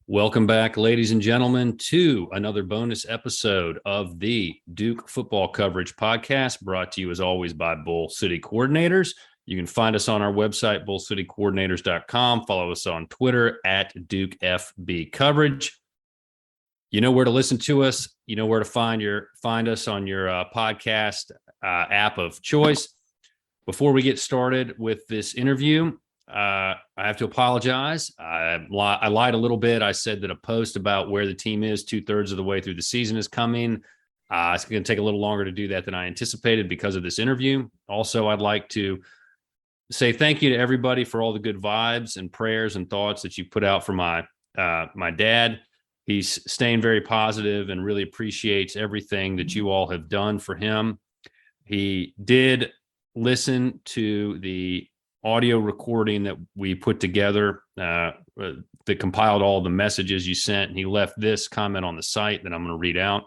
Welcome back, ladies and gentlemen, to another bonus episode of the Duke Football Coverage Podcast, brought to you as always by Bull City Coordinators. You can find us on our website, bullcitycoordinators.com. Follow us on Twitter at DukeFB Coverage. You know where to listen to us. You know where to find us on your podcast app of choice. Before we get started with this interview, I have to apologize. I lied a little bit. I said that a post about where the team is 2/3 of the way through the season is coming. It's going to take a little longer to do that than I anticipated because of this interview. Also, I'd like to say thank you to everybody for all the good vibes and prayers and thoughts that you put out for my dad. He's staying very positive and really appreciates everything that you all have done for him. He did listen to the audio recording that we put together that compiled all the messages you sent, and he left this comment on the site that I'm going to read out.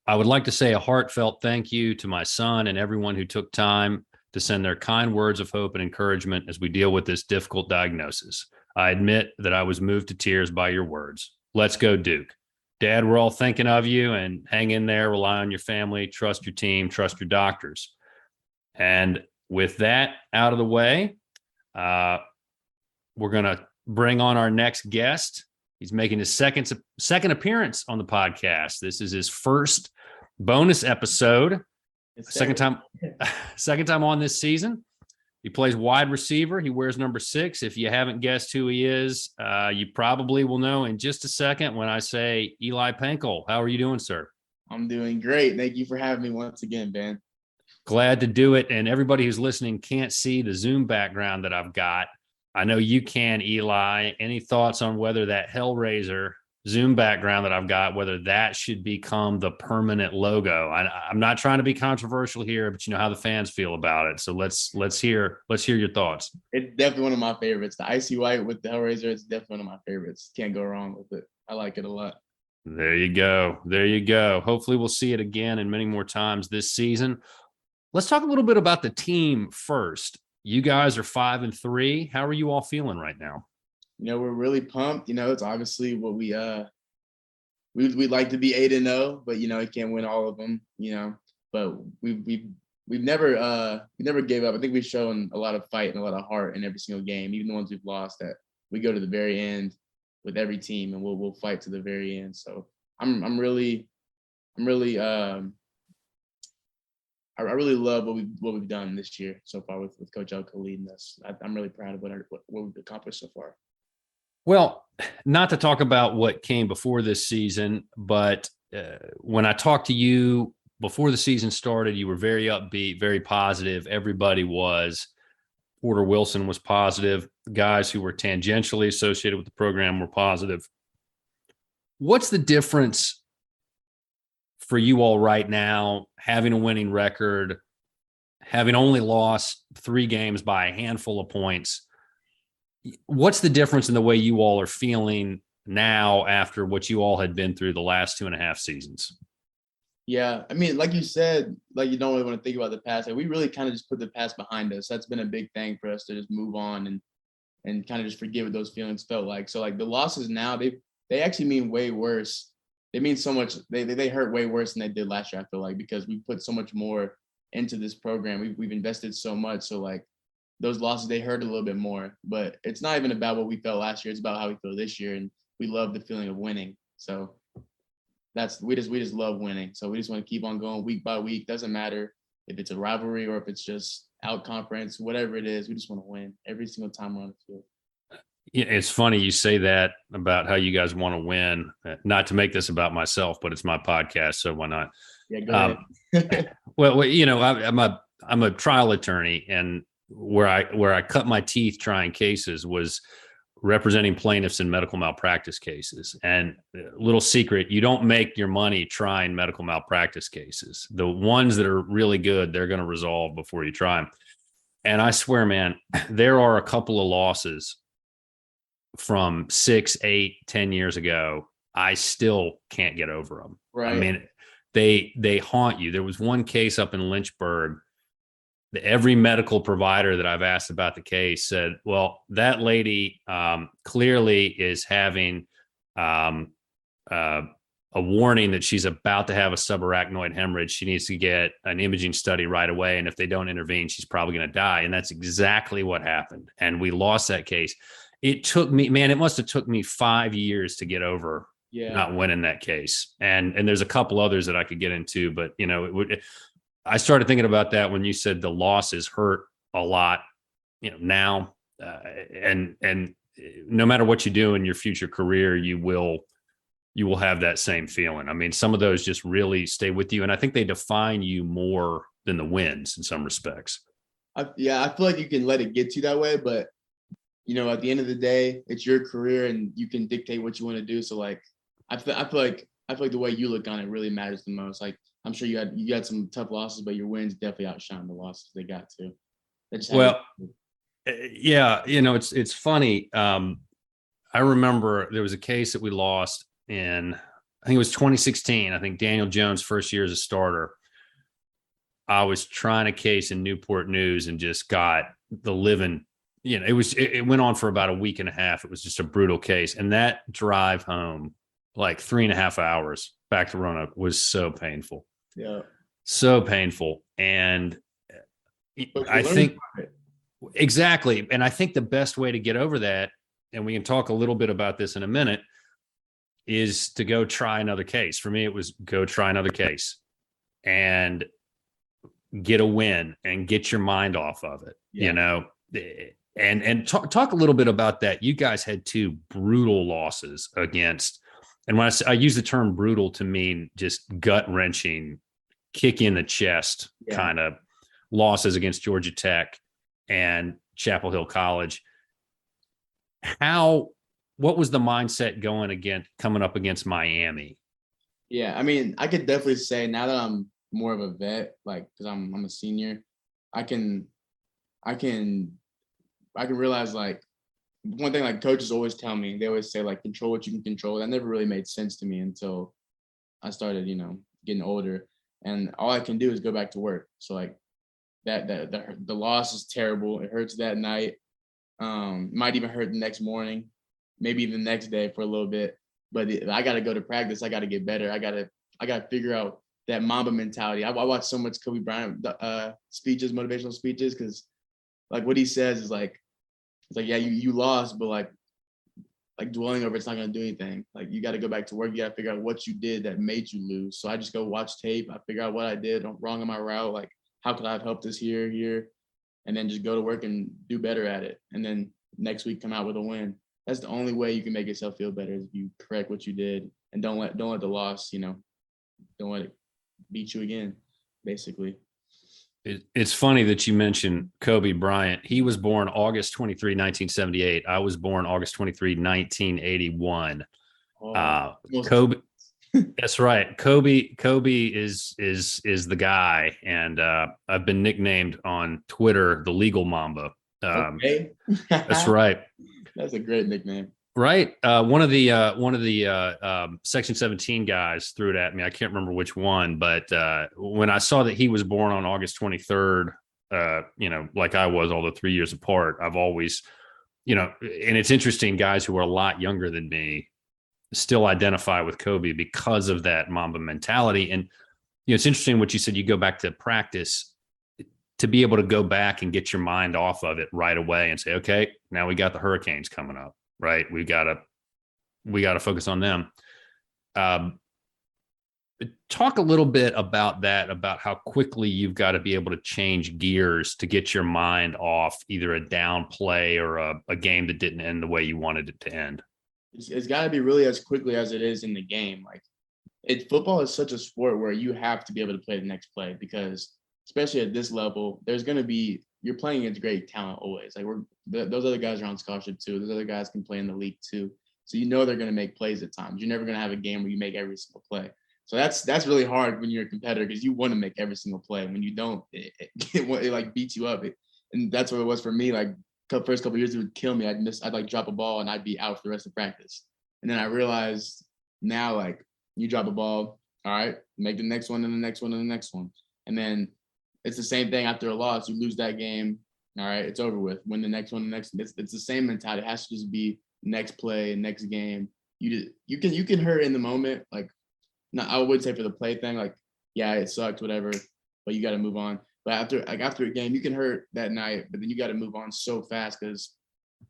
I would like to say a heartfelt thank you to my son and everyone who took time to send their kind words of hope and encouragement as we deal with this difficult diagnosis. I admit that I was moved to tears by your words. Let's go, Duke. Dad, we're all thinking of you, and hang in there, rely on your family, trust your team, trust your doctors. And with that out of the way, we're going to bring on our next guest. He's making his second appearance on the podcast. This is his first bonus episode. Second time on this season. He plays wide receiver. He wears number 6. If you haven't guessed who he is, you probably will know in just a second when I say Eli Pancol. How are you doing, sir? I'm doing great. Thank you for having me once again, Ben. Glad to do it. And everybody who's listening can't see the Zoom background that I've got. I know you can, Eli. Any thoughts on whether that Hellraiser Zoom background that I've got, whether that should become the permanent logo? I'm not trying to be controversial here, but you know how the fans feel about it. So let's hear your thoughts. It's definitely one of my favorites. The icy white with the Hellraiser, it's definitely one of my favorites. Can't go wrong with it. I like it a lot. There you go. There you go. Hopefully we'll see it again and many more times this season. Let's talk a little bit about the team first. You guys are 5-3. How are you all feeling right now? We're really pumped. It's obviously what we'd like to be 8-0, but we can't win all of them. But we've never gave up. I think we've shown a lot of fight and a lot of heart in every single game, even the ones we've lost. That we go to the very end with every team, and we'll fight to the very end. So I really love what we've done this year so far with Coach Elko leading us. I'm really proud of what we've accomplished so far. Well, not to talk about what came before this season, but when I talked to you before the season started, you were very upbeat, very positive. Everybody was. Porter Wilson was positive. Guys who were tangentially associated with the program were positive. What's the difference for you all right now, having a winning record, having only lost 3 games by a handful of points? What's the difference in the way you all are feeling now after what you all had been through the last 2.5 seasons? Yeah, I mean, like you said, like you don't really want to think about the past. Like we really kind of just put the past behind us. That's been a big thing for us to just move on and kind of just forget what those feelings felt like. So like the losses now, they actually mean way worse. They mean so much. They hurt way worse than they did last year, I feel like, because we put so much more into this program. We've invested so much. So like those losses, they hurt a little bit more. But it's not even about what we felt last year. It's about how we feel this year. And we love the feeling of winning. So we just love winning. So we just want to keep on going week by week. Doesn't matter if it's a rivalry or if it's just out conference, whatever it is. We just want to win every single time we're on the field. Yeah, it's funny you say that about how you guys want to win. Not to make this about myself, but it's my podcast, so why not? Yeah, go ahead. Well, I'm a trial attorney, and where I cut my teeth trying cases was representing plaintiffs in medical malpractice cases. And little secret, you don't make your money trying medical malpractice cases. The ones that are really good, they're going to resolve before you try them. And I swear, man, there are a couple of losses from 6, 8, 10 years ago. I still can't get over them. Right. I mean, they haunt you. There was one case up in Lynchburg every medical provider that I've asked about the case said, well, that lady clearly is having uh, a warning that she's about to have a subarachnoid hemorrhage. She needs to get an imaging study right away. And if they don't intervene, she's probably going to die. And that's exactly what happened. And we lost that case. It took me, man, it must have took me 5 years to get over not winning that case. And there's a couple others that I could get into, but I started thinking about that when you said the losses hurt a lot, now, and no matter what you do in your future career, you will have that same feeling. I mean, some of those just really stay with you. And I think they define you more than the wins in some respects. I feel like you can let it get to you that way, but at the end of the day, it's your career and you can dictate what you want to do. So like, I feel like the way you look on it really matters the most. Like, I'm sure you had some tough losses, but your wins definitely outshine the losses. They got to. Yeah, it's funny. I remember there was a case that we lost in, I think it was 2016. I think Daniel Jones' first year as a starter. I was trying a case in Newport News and just got the living, it went on for about a week and a half. It was just a brutal case. And that drive home, like 3.5 hours back to Roanoke, was so painful. Yeah. So painful. And I think exactly. And I think the best way to get over that, and we can talk a little bit about this in a minute, is to go try another case. For me, it was go try another case and get a win and get your mind off of it, and talk a little bit about that. You guys had 2 brutal losses against, and when I use the term brutal to mean just gut wrenching, kick in the chest kind of losses against Georgia Tech and Chapel Hill College. What was the mindset coming up against Miami? Yeah, I mean, I could definitely say now that I'm more of a vet, like, because I'm a senior, I can realize, like, one thing, like, coaches always tell me, they always say, like, control what you can control. That never really made sense to me until I started, getting older, and all I can do is go back to work. So like that the loss is terrible. It hurts that night. Might even hurt the next morning, maybe even the next day for a little bit. But I got to go to practice. I got to get better. I got to figure out that Mamba mentality. I watch so much Kobe Bryant speeches, motivational speeches, because like what he says is like, it's like, yeah, you lost, but like dwelling over it's not going to do anything. Like, you got to go back to work. You got to figure out what you did that made you lose. So I just go watch tape. I figure out what I did wrong on my route. Like, how could I have helped this here, and then just go to work and do better at it. And then next week come out with a win. That's the only way you can make yourself feel better, is if you correct what you did and don't let the loss, don't let it beat you again, basically. It's funny that you mentioned Kobe Bryant. He was born August 23, 1978. I was born August 23, 1981. Kobe. That's right. Kobe is the guy. And I've been nicknamed on Twitter the legal Mamba. Okay. That's right. That's a great nickname. Right. One of the Section 17 guys threw it at me. I can't remember which one, but when I saw that he was born on August 23rd, like I was, although 3 years apart, I've always, and it's interesting, guys who are a lot younger than me still identify with Kobe because of that Mamba mentality. And, it's interesting what you said, you go back to practice to be able to go back and get your mind off of it right away and say, okay, now we got the Hurricanes coming up. Right. We got to focus on them. Talk a little bit about that, about how quickly you've got to be able to change gears to get your mind off either a down play or a game that didn't end the way you wanted it to end. It's got to be really as quickly as it is in the game. Like, football is such a sport where you have to be able to play the next play, because especially at this level, you're playing against great talent always. Like, those other guys are on scholarship too. Those other guys can play in the league too. So they're going to make plays at times. You're never going to have a game where you make every single play. So that's really hard when you're a competitor, because you want to make every single play. When you don't, it like beats you up. And that's what it was for me. Like, first couple of years, it would kill me. I'd like drop a ball and I'd be out for the rest of practice. And then I realized now, like, you drop a ball, all right, make the next one and the next one and the next one. And then it's the same thing after a loss. You lose that game, all right, it's over with. Win the next one, it's the same mentality. It has to just be next play, next game. You can hurt in the moment, like not I would say for the play thing, like yeah, it sucked, whatever, but you got to move on. But after a game, you can hurt that night, but then you got to move on so fast because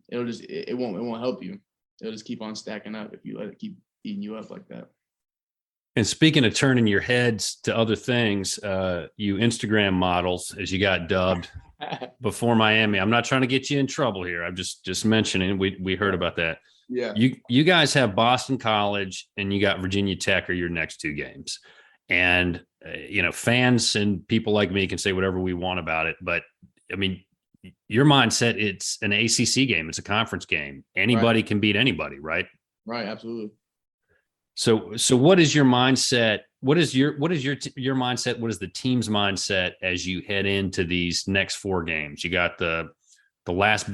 it won't help you. It'll just keep on stacking up if you let it keep eating you up like that. And speaking of turning your heads to other things, you Instagram models, as you got dubbed before Miami. I'm not trying to get you in trouble here. I'm just mentioning we heard about that. Yeah. You guys have Boston College and you got Virginia Tech are your next two games. And fans and people like me can say whatever we want about it, but I mean, your mindset, it's an ACC game, it's a conference game. Anybody can beat anybody, right? Right, absolutely. So what is your mindset? What is your mindset? What is the team's mindset as you head into these next four games? You got the last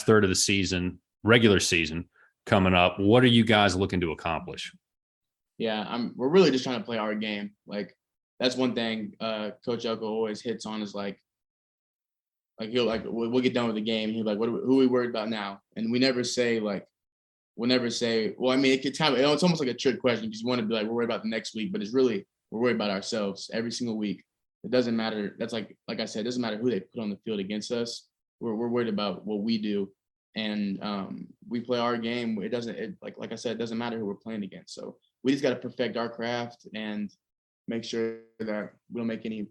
third of the season, regular season coming up. What are you guys looking to accomplish? Yeah, we're really just trying to play our game. Like that's one thing Coach Elko always hits on is like we'll get done with the game. He's like, who are we worried about now? And we never say well, I mean, it's almost like a trick question because you want to be like, we're worried about the next week, but it's really, we're worried about ourselves every single week. It doesn't matter. That's like I said, it doesn't matter who they put on the field against us. We're worried about what we do. And we play our game. Like I said, it doesn't matter who we're playing against. So we just got to perfect our craft and make sure that we don't make any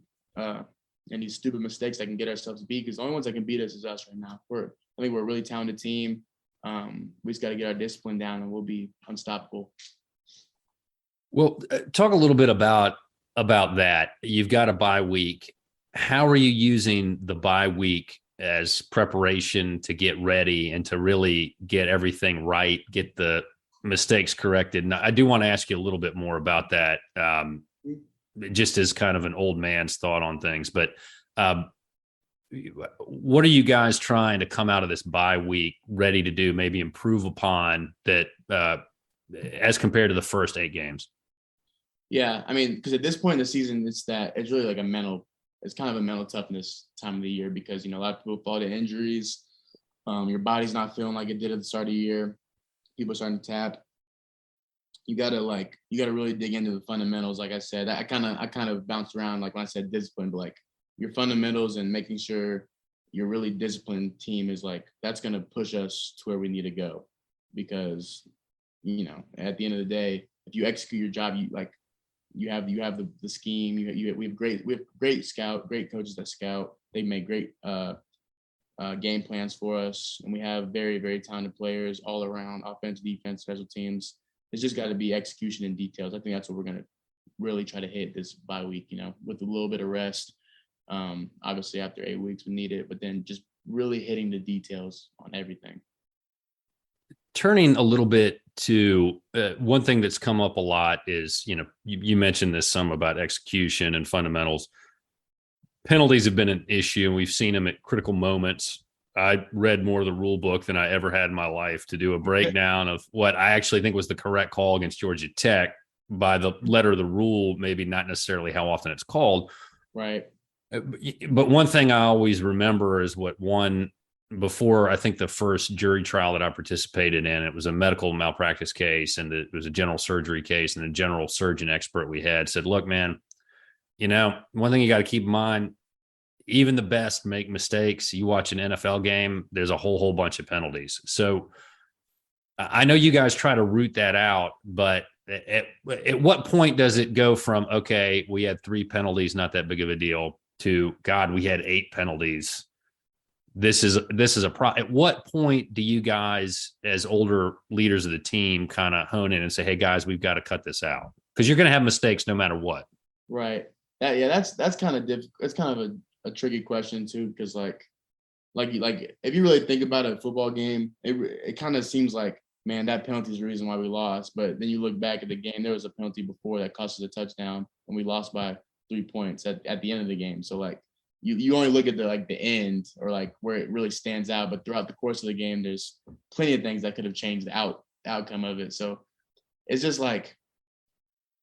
stupid mistakes that can get ourselves beat. Because the only ones that can beat us is us right now. I think we're a really talented team. We just got to get our discipline down and we'll be unstoppable. Well, talk a little bit about that. You've got a bye week. How are you using the bye week as preparation to get ready and to really get everything right, get the mistakes corrected? And I do want to ask you a little bit more about that, just as kind of an old man's thought on things. But what are you guys trying to come out of this bye week ready to do, maybe improve upon that as compared to the first 8 games? Yeah, I mean, because at this point in the season, it's really like it's kind of a mental toughness time of the year because, a lot of people fall to injuries. Your body's not feeling like it did at the start of the year. People are starting to tap. You gotta really dig into the fundamentals. Like I said, I kind of bounced around, like when I said discipline, but like your fundamentals and making sure you're really disciplined team is like, that's going to push us to where we need to go. Because, at the end of the day, if you execute your job, you have the scheme. We have great great coaches that scout. They make great game plans for us, and we have very, very talented players all around, offense, defense, special teams. It's just got to be execution and details. I think that's what we're going to really try to hit this bye week. With a little bit of rest. Obviously, after 8 weeks, we need it, but then just really hitting the details on everything. Turning a little bit to one thing that's come up a lot is, you mentioned this some about execution and fundamentals. Penalties have been an issue, and we've seen them at critical moments. I read more of the rule book than I ever had in my life to do a breakdown of what I actually think was the correct call against Georgia Tech by the letter of the rule, maybe not necessarily how often it's called. Right. But one thing I always remember is before I think the first jury trial that I participated in, it was a medical malpractice case and it was a general surgery case, and the general surgeon expert we had said, look, man, one thing you got to keep in mind, even the best make mistakes. You watch an NFL game, there's a whole bunch of penalties. So I know you guys try to root that out, but at what point does it go from, okay, we had 3 penalties, not that big of a deal, to God, we had 8 penalties. This is a problem. At what point do you guys, as older leaders of the team, kind of hone in and say, hey guys, we've got to cut this out? Because you're going to have mistakes no matter what. Right. That's kind of difficult. It's kind of a tricky question too, because like if you really think about a football game, it kind of seems like, man, that penalty is the reason why we lost. But then you look back at the game, there was a penalty before that cost us a touchdown, and we lost by 3 points at the end of the game. So like you only look at the end or like where it really stands out, but throughout the course of the game, there's plenty of things that could have changed the outcome of it. So it's just like,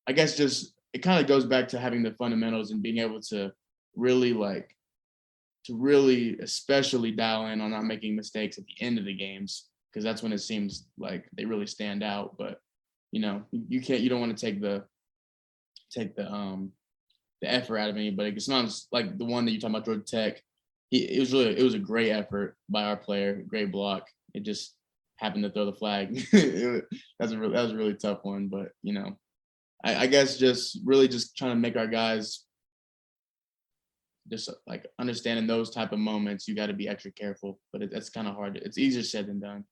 I guess just it kind of goes back to having the fundamentals and being able to really to really especially dial in on not making mistakes at the end of the games, because that's when it seems like they really stand out. But you don't want to take the effort out of anybody. It's not like the one that you talking about, Georgia Tech. It was a great effort by our player, great block. It just happened to throw the flag. That was a really tough one, but I guess just really just trying to make our guys just like understanding those type of moments. You got to be extra careful, but that's kind of hard. It's easier said than done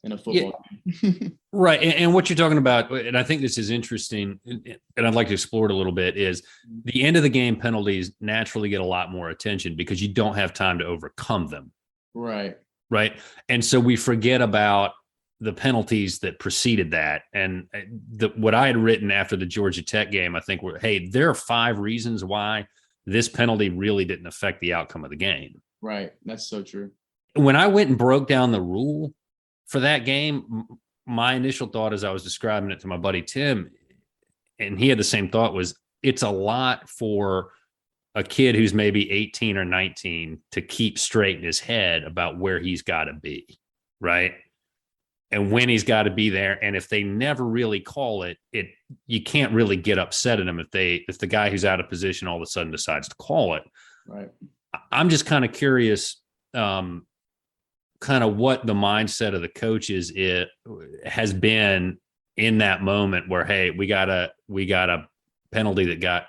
in a football game. Right. And what you're talking about, and I think this is interesting, and I'd like to explore it a little bit, is the end of the game penalties naturally get a lot more attention because you don't have time to overcome them. Right. Right. And so we forget about the penalties that preceded that. And what I had written after the Georgia Tech game, I think were, hey, there are 5 reasons why this penalty really didn't affect the outcome of the game. Right. That's so true. When I went and broke down the rule for that game, my initial thought as I was describing it to my buddy Tim, and he had the same thought, was it's a lot for a kid who's maybe 18 or 19 to keep straight in his head about where he's got to be, right? And when he's got to be there. And if they never really call it, you can't really get upset at him if the guy who's out of position all of a sudden decides to call it. Right. I'm just kind of curious, kind of what the mindset of the coaches has been in that moment where, hey, we got a penalty that got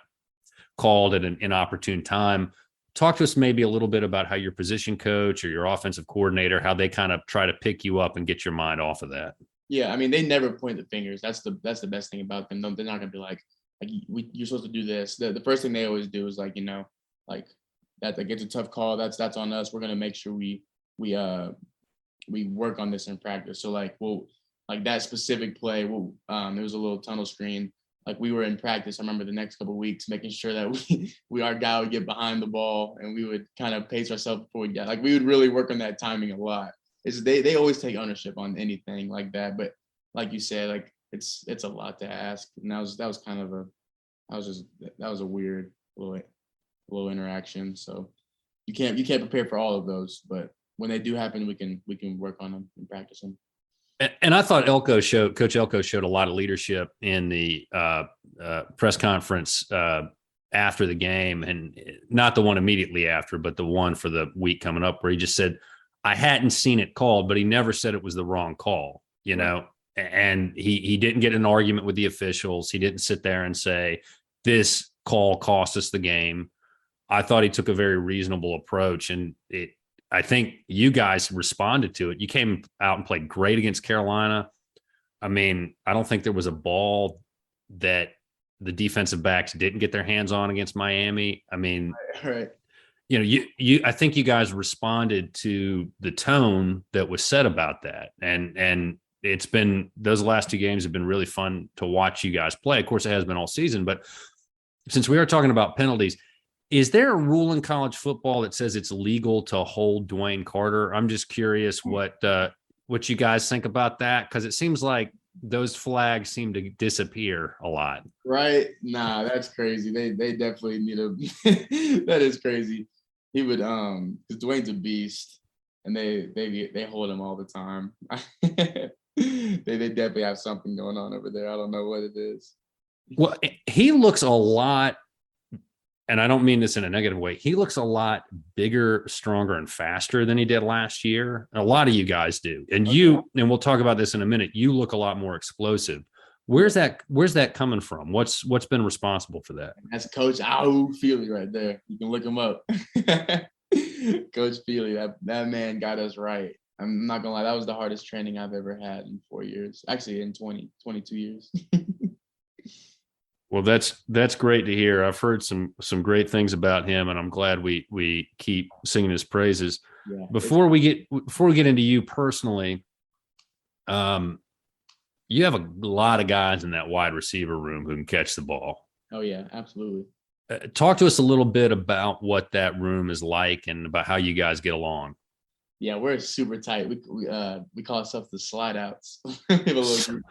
called at an inopportune time. Talk to us maybe a little bit about how your position coach or your offensive coordinator, how they kind of try to pick you up and get your mind off of that. Yeah, I mean, they never point the fingers. That's the best thing about them. They're not gonna be like you're supposed to do this. The first thing they always do is like that it's a tough call. That's on us. We're gonna make sure we work on this in practice. So like that specific play, there was a little tunnel screen. Like we were in practice, I remember the next couple of weeks, making sure that our guy would get behind the ball and we would kind of pace ourselves before we got, like we would really work on that timing a lot. They always take ownership on anything like that. But like you said, like it's a lot to ask. And that was a weird little interaction. So you can't prepare for all of those, but when they do happen, we can work on them and practice them. And I thought Coach Elko showed a lot of leadership in the press conference after the game, and not the one immediately after, but the one for the week coming up, where he just said, I hadn't seen it called, but he never said it was the wrong call, and he didn't get in an argument with the officials. He didn't sit there and say, this call cost us the game. I thought he took a very reasonable approach, and I think you guys responded to it. You came out and played great against Carolina. I mean, I don't think there was a ball that the defensive backs didn't get their hands on against Miami. I mean, right. I think you guys responded to the tone that was said about that. And it's been, those last 2 games have been really fun to watch you guys play. Of course, it has been all season, but since we are talking about penalties, is there a rule in college football that says it's legal to hold Dwayne Carter? I'm just curious what you guys think about that, because it seems like those flags seem to disappear a lot. Right? Nah, that's crazy. They definitely need that is crazy. He would because Dwayne's a beast, and they hold him all the time. They definitely have something going on over there. I don't know what it is. Well, he looks a lot, and I don't mean this in a negative way, he looks a lot bigger, stronger, and faster than he did last year. A lot of you guys do. And and we'll talk about this in a minute, you look a lot more explosive. Where's that coming from? What's been responsible for that? That's Coach Feely right there. You can look him up. Coach Feely, that man got us right. I'm not gonna lie, that was the hardest training I've ever had in 4 years. Actually, in 22 years. Well, that's great to hear. I've heard some great things about him, and I'm glad we keep singing his praises. Yeah, before we get into you personally, you have a lot of guys in that wide receiver room who can catch the ball. Oh yeah, absolutely. Talk to us a little bit about what that room is like and about how you guys get along. Yeah, we're super tight. We call ourselves the slide outs. We have a little group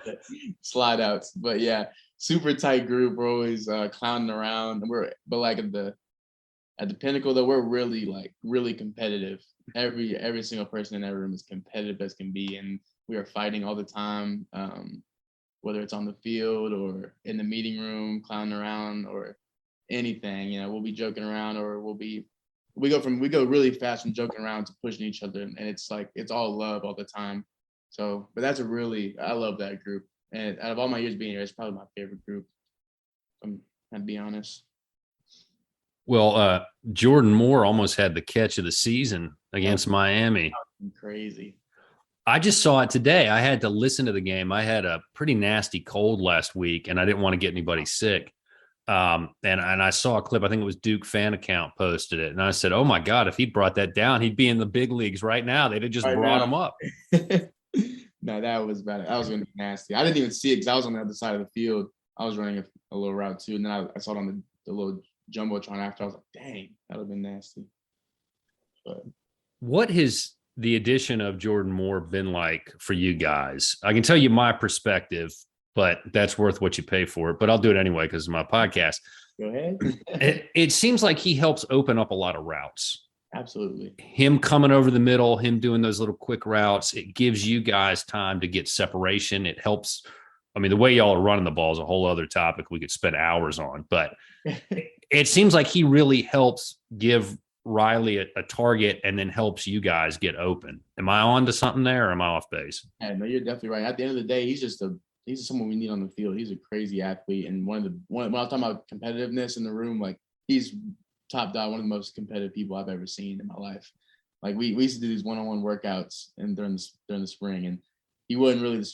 slide outs, but yeah, super tight group. We're always clowning around, but like At the Pinnacle, though, we're really competitive. Every single person in that room is competitive as can be, and we are fighting all the time. Whether it's on the field or in the meeting room, clowning around or anything, we'll be joking around, or we go really fast from joking around to pushing each other, and it's all love all the time. So, but I love that group, and out of all my years being here, it's probably my favorite group. I'm gonna be honest. Well, Jordan Moore almost had the catch of the season against Miami. Crazy. I just saw it today. I had to listen to the game. I had a pretty nasty cold last week, and I didn't want to get anybody sick. And I saw a clip. I think it was Duke fan account posted it, and I said, "Oh my God, if he brought that down, he'd be in the big leagues right now. They'd have just brought him up." No, that was bad. That was gonna be nasty. I didn't even see it because I was on the other side of the field. I was running a little route too, and then I saw it on the little jumbotron after. I was like, "Dang, that would have been nasty." But what has the addition of Jordan Moore been like for you guys? I can tell you my perspective, but that's worth what you pay for it. But I'll do it anyway because it's my podcast. Go ahead. It seems like he helps open up a lot of routes. Absolutely. Him coming over the middle, him doing those little quick routes, it gives you guys time to get separation. It helps. I mean, the way y'all are running the ball is a whole other topic we could spend hours on, but it seems like he really helps give Riley a target and then helps you guys get open. Am I on to something there or am I off base? Yeah, no, you're definitely right. At the end of the day, he's just someone we need on the field. He's a crazy athlete. And when I was talking about competitiveness in the room, like he's top dog, one of the most competitive people I've ever seen in my life. Like we used to do these one-on-one workouts and during the spring, and he wasn't really the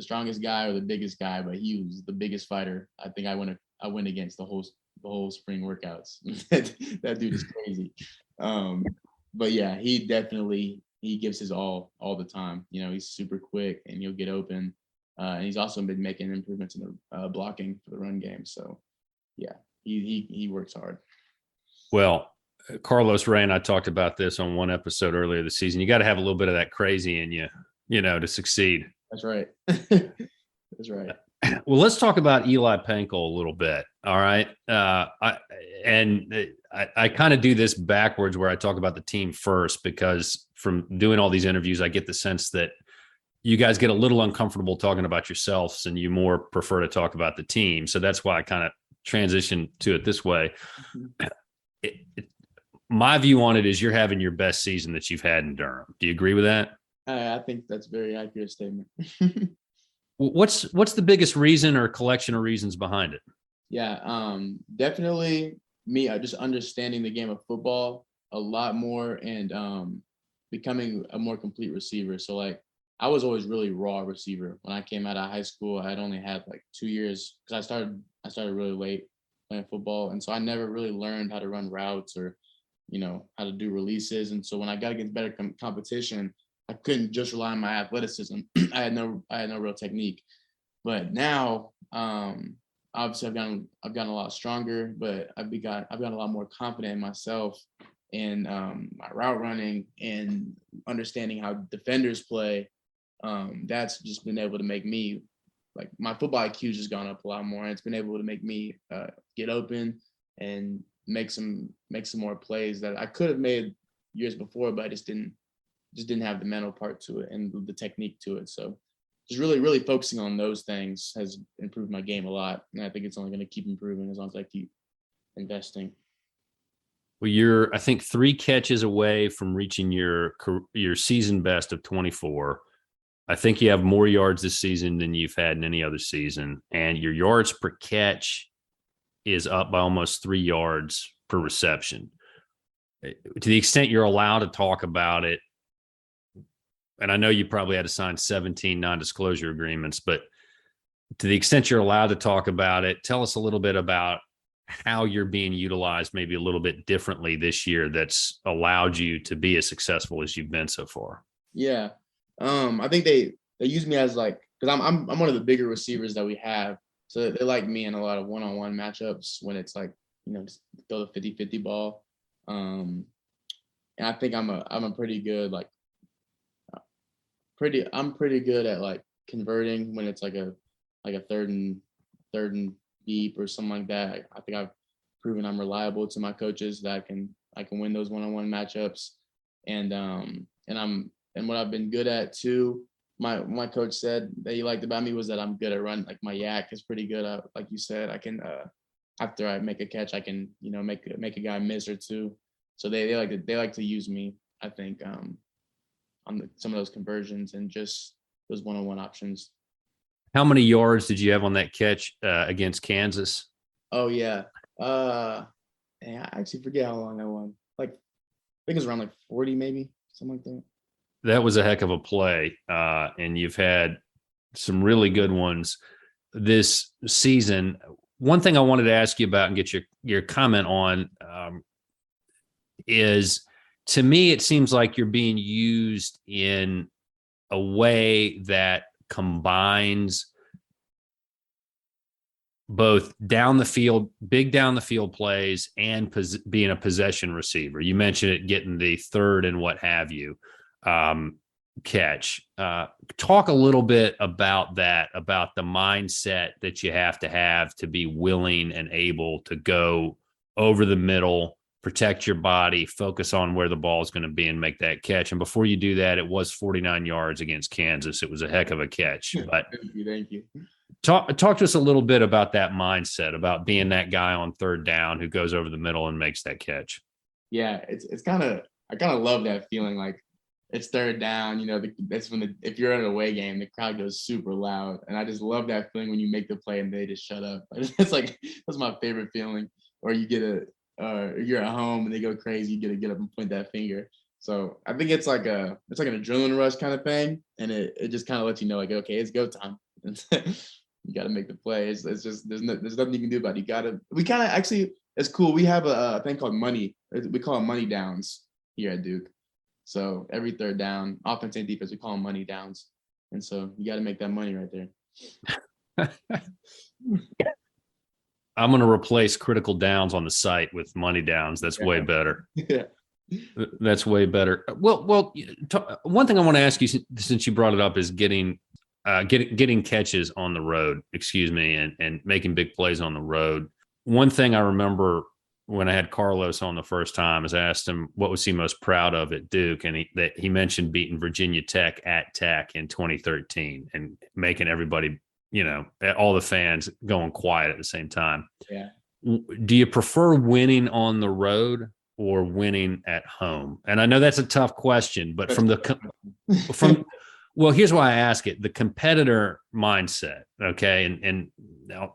strongest guy or the biggest guy, but he was the biggest fighter. I think I went against the whole spring workouts. That dude is crazy. But yeah, he gives his all the time. He's super quick and he'll get open. And he's also been making improvements in the blocking for the run game. So yeah, he works hard. Well, Carlos Ray and I talked about this on one episode earlier this season. You got to have a little bit of that crazy in you, to succeed. That's right. That's right. Well, let's talk about Eli Pancol a little bit. All right. I kind of do this backwards where I talk about the team first, because from doing all these interviews, I get the sense that you guys get a little uncomfortable talking about yourselves and you more prefer to talk about the team. So that's why I kind of transition to it this way. My view on it is you're having your best season that you've had in Durham. Do you agree with that? I think that's a very accurate statement. What's the biggest reason or collection of reasons behind it? Yeah, definitely me just understanding the game of football a lot more and becoming a more complete receiver. So like I was always really raw receiver. When I came out of high school, I had only had like 2 years because I started really late playing football, and so I never really learned how to run routes or how to do releases. And so when I got against better competition, I couldn't just rely on my athleticism. I had no real technique. But now, obviously, I've gotten a lot stronger, but I've gotten a lot more confident in myself and my route running and understanding how defenders play. That's just been able to make me, like, my football IQ's just gone up a lot more, and it's been able to make me get open and make some more plays that I could have made years before, but I just didn't have the mental part to it and the technique to it. So just really focusing on those things has improved my game a lot. And I think it's only going to keep improving as long as I keep investing. Well, you're, I think, 3 catches away from reaching your season best of 24. I think you have more yards this season than you've had in any other season. And your yards per catch is up by almost 3 yards per reception. To the extent you're allowed to talk about it, and I know you probably had to sign 17 non-disclosure agreements, but to the extent you're allowed to talk about it, tell us a little bit about how you're being utilized maybe a little bit differently this year that's allowed you to be as successful as you've been so far. Yeah. I think they use me as like, because I'm one of the bigger receivers that we have. So they like me in a lot of one-on-one matchups when it's like, just throw the 50-50 ball. And I think I'm a pretty good, like, I'm pretty good at like converting when it's like a third and deep or something like that. I think I'm proven I'm reliable to my coaches, that I can win those one-on-one matchups. And what I've been good at too, my coach said that he liked about me was that I'm good at running. Like my yak is pretty good. Like you said, I can after I make a catch, I can, make a guy miss or two. So they like to use me, I think, on some of those conversions and just those one-on-one options. How many yards did you have on that catch against Kansas? Oh yeah. I actually forget how long I won. Like, I think it was around like 40, maybe something like that. That was a heck of a play. And you've had some really good ones this season. One thing I wanted to ask you about and get your comment on is, to me, it seems like you're being used in a way that combines both down the field, big down the field plays, and being a possession receiver. You mentioned it, getting the third and what have you catch. Talk a little bit about that, about the mindset that you have to be willing and able to go over the middle, protect your body, focus on where the ball is going to be, and make that catch. And before you do that, it was 49 yards against Kansas. It was a heck of a catch. But Thank you. Talk to us a little bit about that mindset, about being that guy on third down who goes over the middle and makes that catch. Yeah, it's kind of, I kind of love that feeling. Like, it's third down, that's when if you're at an away game, the crowd goes super loud. And I just love that feeling when you make the play and they just shut up. It's like, that's my favorite feeling. Or you get you're at home and they go crazy, you get up and point that finger. So I think it's like an adrenaline rush kind of thing. And it just kind of lets you know, like, okay, it's go time. You got to make the play. It's just, there's nothing you can do about it. We kind of actually, it's cool. We have a thing called money. We call it money downs here at Duke. So every third down, offense and defense, we call them money downs. And so you got to make that money right there. I'm going to replace critical downs on the site with money downs. That's way better. Yeah. That's way better. Well, one thing I want to ask you, since you brought it up, is getting catches on the road, and making big plays on the road. One thing I remember when I had Carlos on the first time is I asked him what was he most proud of at Duke, and he mentioned beating Virginia Tech at Tech in 2013 and making everybody, all the fans going quiet at the same time. Yeah. Do you prefer winning on the road or winning at home? And I know that's a tough question, but well, here's why I ask it: the competitor mindset. Okay, and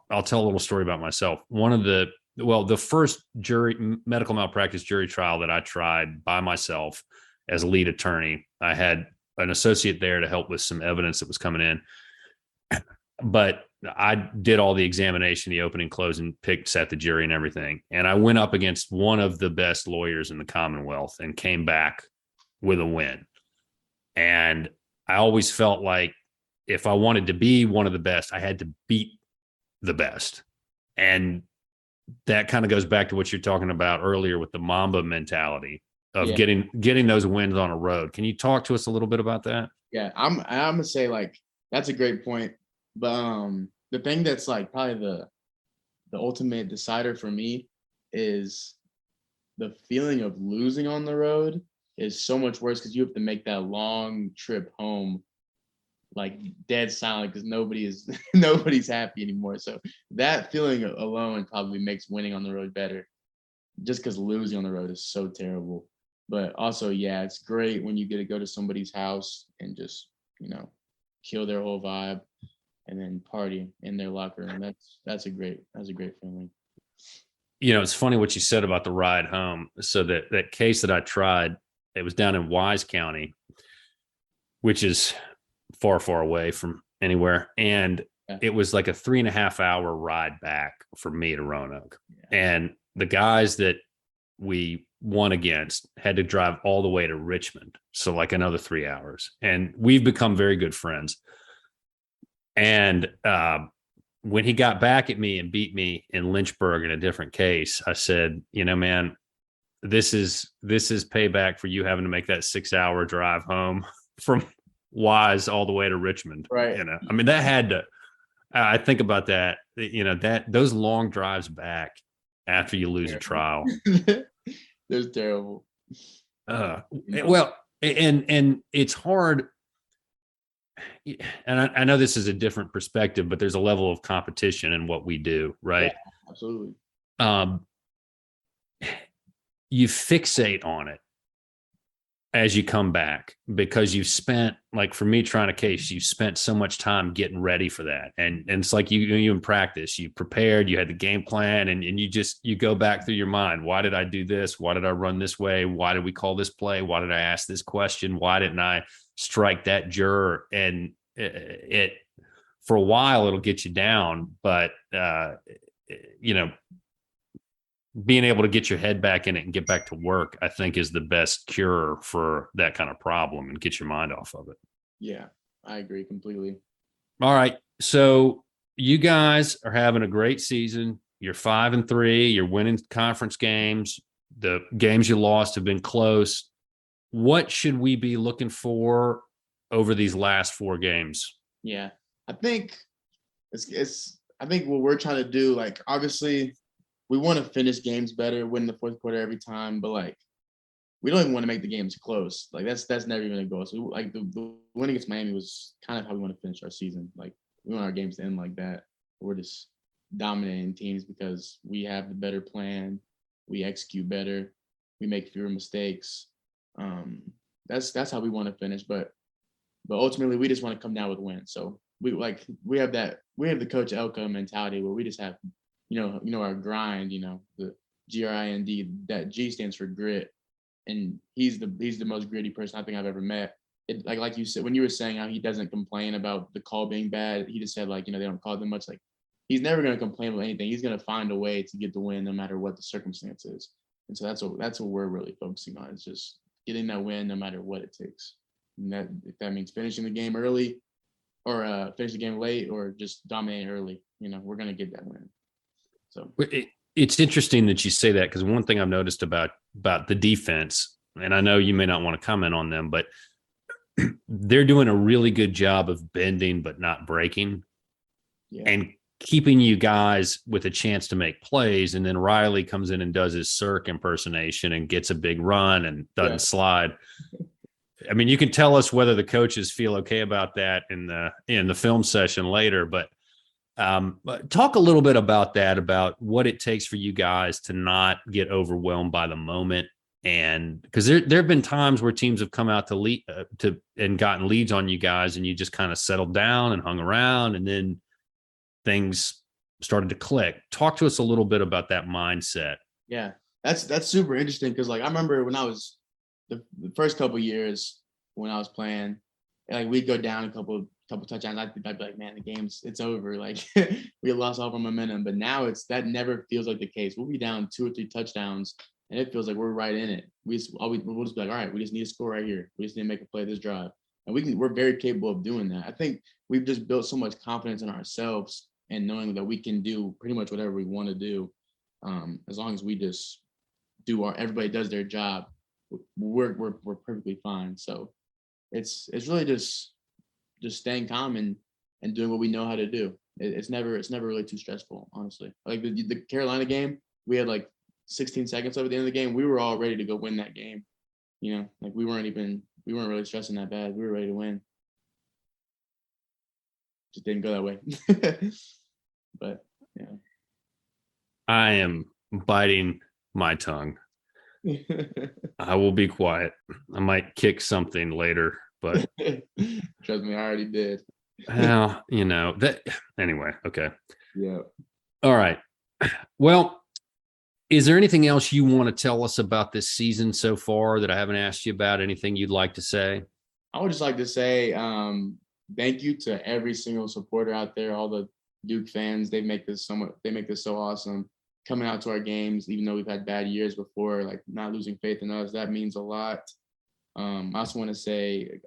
I'll tell a little story about myself. The first medical malpractice jury trial that I tried by myself as lead attorney, I had an associate there to help with some evidence that was coming in, but I did all the examination, the opening, closing, set the jury and everything. And I went up against one of the best lawyers in the Commonwealth and came back with a win. And I always felt like if I wanted to be one of the best, I had to beat the best. And that kind of goes back to what you're talking about earlier with the Mamba mentality of getting those wins on a road. Can you talk to us a little bit about that? Yeah, I'm gonna say, like, that's a great point. But the thing that's like probably the ultimate decider for me is the feeling of losing on the road is so much worse because you have to make that long trip home like dead silent because nobody's happy anymore. So that feeling alone probably makes winning on the road better, just because losing on the road is so terrible. But also, yeah, it's great when you get to go to somebody's house and just, kill their whole vibe and then party in their locker room. That's a great feeling. It's funny what you said about the ride home. So that case that I tried, it was down in Wise County, which is far, far away from anywhere. And it was like a 3.5 hour ride back for me to Roanoke. Yeah. And the guys that we won against had to drive all the way to Richmond. So like another 3 hours. And we've become very good friends. And when he got back at me and beat me in Lynchburg in a different case, I said, man, this is payback for you having to make that 6 hour drive home from Wise all the way to Richmond. Right. I mean, that had to, I think about that, that those long drives back after you lose a trial. That's terrible. Well, and it's hard. And I know this is a different perspective, but there's a level of competition in what we do, right? Yeah, absolutely. You fixate on it as you come back because you've spent, like for me trying a case, you spent so much time getting ready for that. And it's like you in practice, you prepared, you had the game plan, and you go back through your mind. Why did I do this? Why did I run this way? Why did we call this play? Why did I ask this question? Why didn't I strike that juror? And it for a while, it'll get you down, but being able to get your head back in it and get back to work, I think, is the best cure for that kind of problem and get your mind off of it. Yeah, I agree completely. All right. So you guys are having a great season. You're 5-3. You're winning conference games. The games you lost have been close. What should we be looking for over these last 4 games? Yeah, I think I think what we're trying to do, like, obviously we want to finish games better, win the fourth quarter every time, but like we don't even want to make the games close. Like that's never even a goal. So like the win against Miami was kind of how we want to finish our season. Like we want our games to end like that. We're just dominating teams because we have the better plan, we execute better, we make fewer mistakes. That's how we want to finish. But ultimately we just want to come down with wins. So we have the Coach Elka mentality where we just have our grind, the GRIND, that G stands for grit. And he's the most gritty person I think I've ever met. Like you said, when you were saying how he doesn't complain about the call being bad, he just said they don't call them much. Like he's never going to complain about anything. He's going to find a way to get the win no matter what the circumstance is. And so that's what we're really focusing on, is just getting that win no matter what it takes. And that, if that means finishing the game early or finish the game late or just dominating early, we're going to get that win. So it's interesting that you say that, because one thing I've noticed about the defense, and I know you may not want to comment on them, but they're doing a really good job of bending but not breaking, and keeping you guys with a chance to make plays. And then Riley comes in and does his Cirque impersonation and gets a big run and doesn't slide. I mean, you can tell us whether the coaches feel okay about that in the film session later, but talk a little bit about that, about what it takes for you guys to not get overwhelmed by the moment. And because there have been times where teams have come out to lead and gotten leads on you guys, and you just kind of settled down and hung around, and then things started to click. Talk to us a little bit about that mindset. Yeah, that's super interesting, because like I remember when I was the first couple of years when I was playing, like we'd go down a couple touchdowns, I'd be like, man, the game's it's over. Like we lost all our momentum. But now that never feels like the case. We'll be down 2 or 3 touchdowns, and it feels like we're right in it. We'll just be like, all right, we just need to score right here. We just need to make a play this drive, and we're very capable of doing that. I think we've just built so much confidence in ourselves and knowing that we can do pretty much whatever we want to do, as long as we just everybody does their job. We're perfectly fine. So it's really just staying calm and doing what we know how to do. It's never really too stressful, honestly. Like the Carolina game, we had like 16 seconds over the end of the game. We were all ready to go win that game. Like we weren't really stressing that bad. We were ready to win. Just didn't go that way. But yeah. I am biting my tongue. I will be quiet. I might kick something later, but trust me, I already did. Well, that anyway. Okay. Yeah. All right. Well, is there anything else you want to tell us about this season so far that I haven't asked you about? Anything you'd like to say? I would just like to say thank you to every single supporter out there, all the Duke fans. They make this so awesome. Coming out to our games, even though we've had bad years before, like not losing faith in us, that means a lot. I also want to say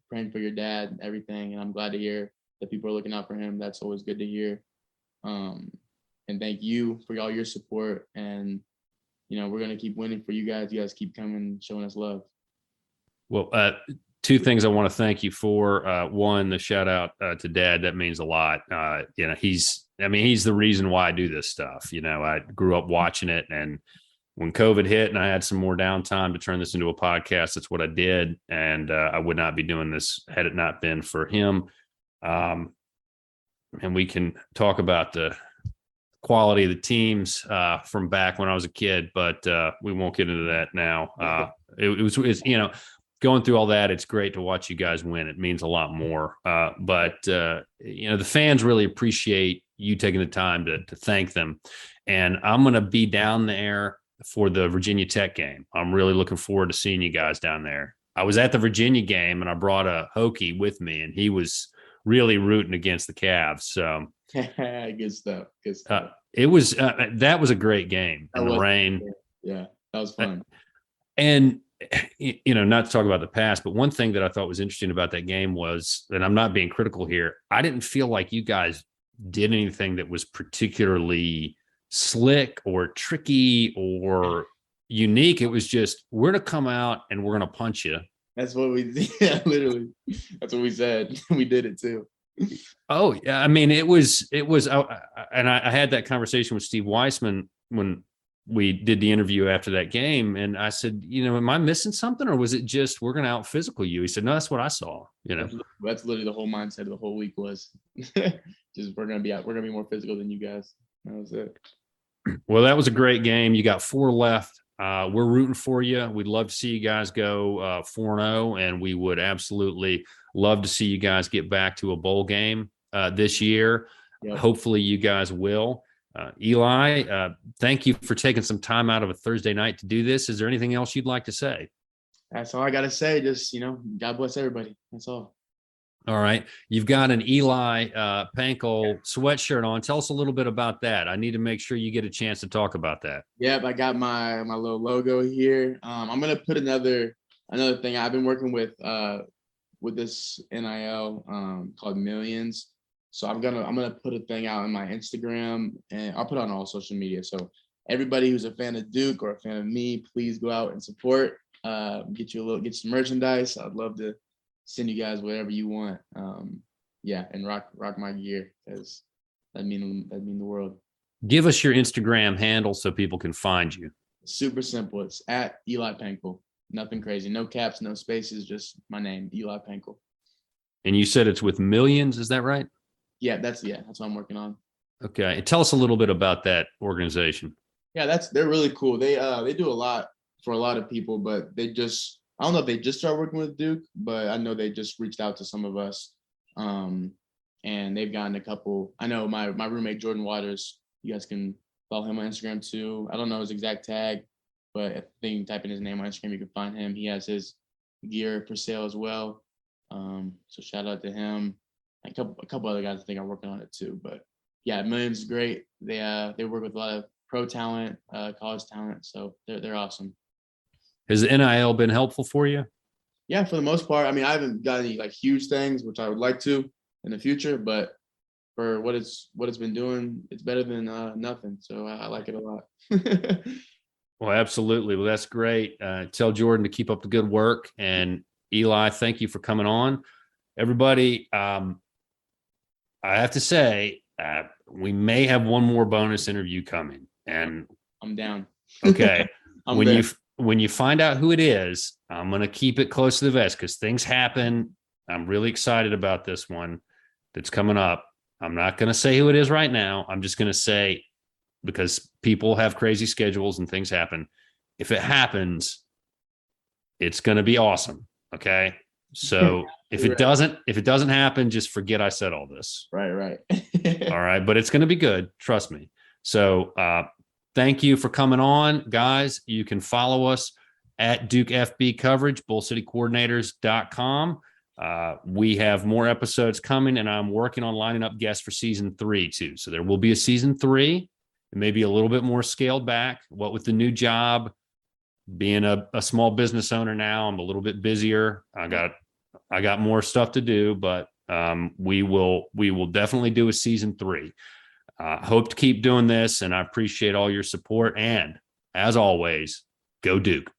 praying for your dad and everything, and I'm glad to hear that people are looking out for him. That's always good to hear. And thank you for all your support, and we're gonna keep winning for you guys. You guys keep coming, showing us love. Well, 2 things I want to thank you for. One, the shout out to Dad. That means a lot. I mean, he's the reason why I do this stuff. You know, I grew up watching it, and when COVID hit and I had some more downtime to turn this into a podcast, that's what I did. And I would not be doing this had it not been for him. And we can talk about the quality of the teams from back when I was a kid, but we won't get into that now. It's, you know, going through all that, it's great to watch you guys win. It means a lot more. But you know, the fans really appreciate you taking the time to thank them. And I'm going to be down there for the Virginia Tech game. I'm really looking forward to seeing you guys down there. I was at the Virginia game and I brought a Hokie with me, and he was really rooting against the Cavs. So good stuff. Good stuff. It was that was a great game in the rain. Yeah, that was fun. And you know, not to talk about the past, but one thing that I thought was interesting about that game was, and I'm not being critical here, I didn't feel like you guys did anything that was particularly slick or tricky or unique. It was just, we're going to come out and we're going to punch you. That's what we did. Yeah, literally. That's what we said. We did it too. Oh, yeah. I mean, it was, and I had that conversation with Steve Weissman when we did the interview after that game. And I said, you know, am I missing something, or was it just, we're going to out physical you? He said, no, that's what I saw. You know, that's literally the whole mindset of the whole week was just, we're going to be more physical than you guys. That was it. Well, that was a great game. You got 4 left. We're rooting for you. We'd love to see you guys go 4-0, and we would absolutely love to see you guys get back to a bowl game this year. Yep. Hopefully you guys will. Eli, thank you for taking some time out of a Thursday night to do this. Is there anything else you'd like to say? That's all I got to say. Just, you know, God bless everybody. That's all. All right. You've got an Eli Pancol sweatshirt on. Tell us a little bit about that. I need to make sure you get a chance to talk about that. Yep. I got my little logo here. I'm going to put another thing. I've been working with this NIL called Millions. So I'm gonna put a thing out on my Instagram, and I'll put it on all social media. So everybody who's a fan of Duke or a fan of me, please go out and support. Get some merchandise. I'd love to send you guys whatever you want. And rock my gear, because that'd mean the world. Give us your Instagram handle so people can find you. Super simple. It's at Eli Pancol. Nothing crazy. No caps, no spaces. Just my name, Eli Pancol. And you said it's with Millions. Is that right? Yeah, that's what I'm working on. Okay. And tell us a little bit about that organization. Yeah, they're really cool. They do a lot for a lot of people, but I don't know if they just started working with Duke, but I know they just reached out to some of us. And they've gotten a couple. I know my roommate Jordan Waters, you guys can follow him on Instagram too. I don't know his exact tag, but I think you type in his name on Instagram, you can find him. He has his gear for sale as well. So shout out to him. A couple other guys I think are working on it too. But yeah, Millions is great. They work with a lot of pro talent, college talent. So they're awesome. Has the NIL been helpful for you? Yeah, for the most part. I mean, I haven't got any like huge things, which I would like to in the future, but for what it's been doing, it's better than nothing. So I like it a lot. Well, absolutely. Well, that's great. Tell Jordan to keep up the good work. And Eli, thank you for coming on. Everybody, I have to say, we may have one more bonus interview coming, and I'm down. Okay. When you find out who it is, I'm going to keep it close to the vest because things happen. I'm really excited about this one that's coming up. I'm not going to say who it is right now. I'm just going to say, because people have crazy schedules and things happen. If it happens, it's going to be awesome. Okay. So if it doesn't happen, just forget I said all this. Right. All right. But it's going to be good. Trust me. So thank you for coming on, guys. You can follow us at Duke FB coverage, bullcitycoordinators.com. We have more episodes coming, and I'm working on lining up guests for season 3 too. So there will be a season 3. It may be a little bit more scaled back. What with the new job, being a small business owner now, I'm a little bit busier. I got more stuff to do, but we will definitely do a season 3. Hope to keep doing this, and I appreciate all your support. And as always, go Duke.